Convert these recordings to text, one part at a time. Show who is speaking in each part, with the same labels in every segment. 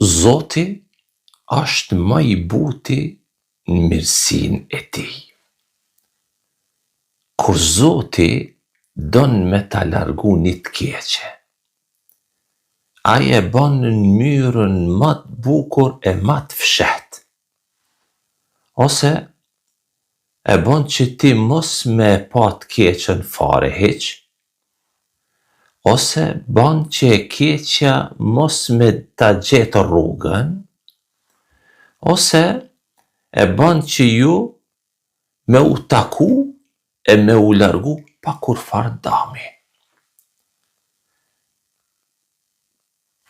Speaker 1: Zoti është më i buti në mirësinë e tij. Kur Zoti don me ta largu një të keqe, ai e bën në mënyrën më të bukur e më të fshehtë. Ose e bën që ti mos me pa të keqen fare hiç, ose bën që e keqja mos me ta gjetë rrugën, ose e bën që ju me u taku e me u largu pa kur farë dami.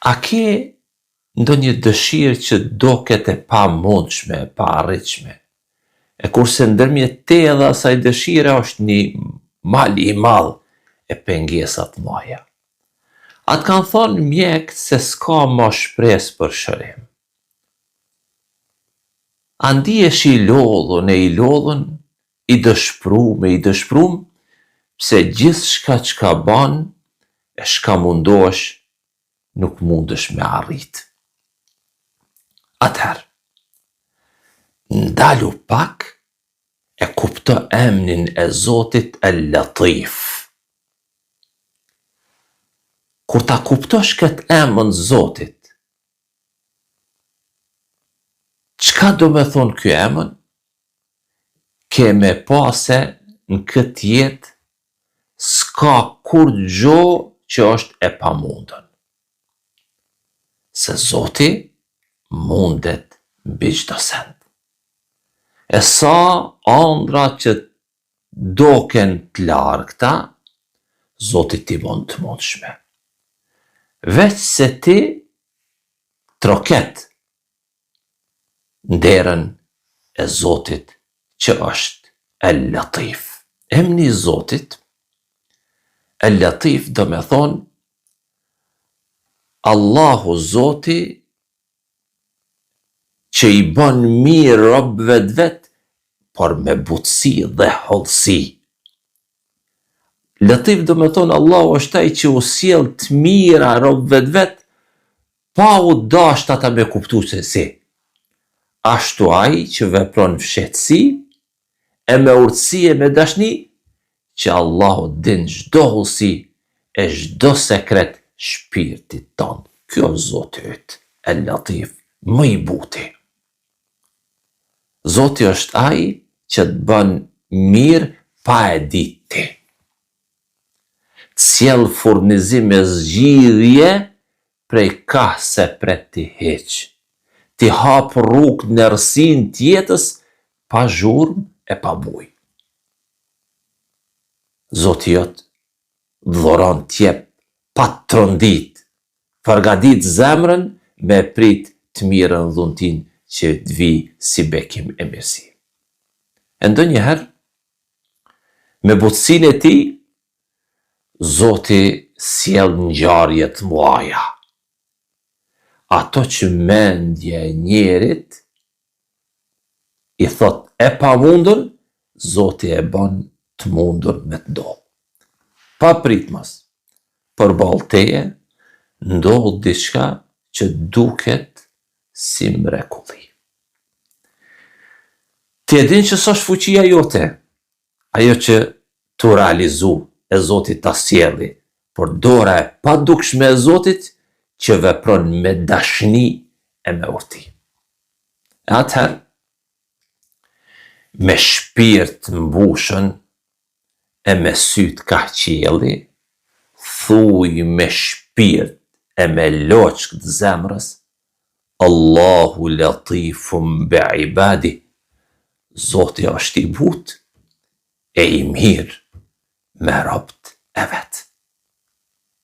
Speaker 1: A ke ndonjë dëshirë që doket e pamundshme, e paarritshme, e kurse ndërmjet te edhe asaj dëshire është një mal i madh e pengesa të mëdha? Atë kanë thonë mjekët se s'ka më shpresë për shërim. A ndihesh i lodhun e i lodhun, i dëshprum, pse gjithçka çka bën e çka mundohesh nuk mundesh me arrit. Atëherë, ndalu pak e kupto emrin e Zotit El-Latif. Kur ta kuptosh këtë emër Zotit, çka do me thonë ky emër? Ke me pa se në këtë jetë s'ka kur gjo që është e pamundën. Se Zoti mundet mbi çdo send. E sa ëndra që doken të largta, Zoti t'i bën të mundshme. Veç se ti troket nderën e Zotit që është El-Latif. Emri i Zotit El-Latif do me thonë Allahu Zoti që i bën mirë robëve të vet, por me butësi dhe hollësi. Latif do me thonë Allahu është ai që u sjell të mira robëve të vet, pa u dasht ata me kuptu se si. Ashtu ai që vepron fshehtësi, e me urtësi e me dashni, që Allahu din çdo hollësi e çdo sekret shpirtit ton. Kjo Zoti yt, El-Latif, më i buti. Zoti është ai që të bën mirë pa e ditë ti. Të sjell furnizim e zgjidhje prej ka se pret ti hiç. Ti hap rrugë në errësinë të jetës pa zhurmë e pa bujë. Zoti jot dhuron t'jep pa të trondit, përgadit zemrën me prit të mirën dhuntin që të vi si bekim e mirësi. E ndonjëherë, me butësinë e tij, Zoti sjell ngjarje të mëdha. Ato që mendja e njerit i thot e pamundën, Zoti e bën të mundur me të ndodhë. Pa pritmas, përballë teje ndodh diçka që duket si mrekulli. Ti e din që s'është fuqia jote, ajo që tu realizu e Zoti ta sjelli, por dora e padukshme e Zotit që vepron me dashni e me urti. Atëherë, me shpirt mbushën e me syt ka qielli, thuj me shpirt e me loçk të zemrës, Allahu latifum bi ibadi, Zoti është i butë e i mirë me robët e vet.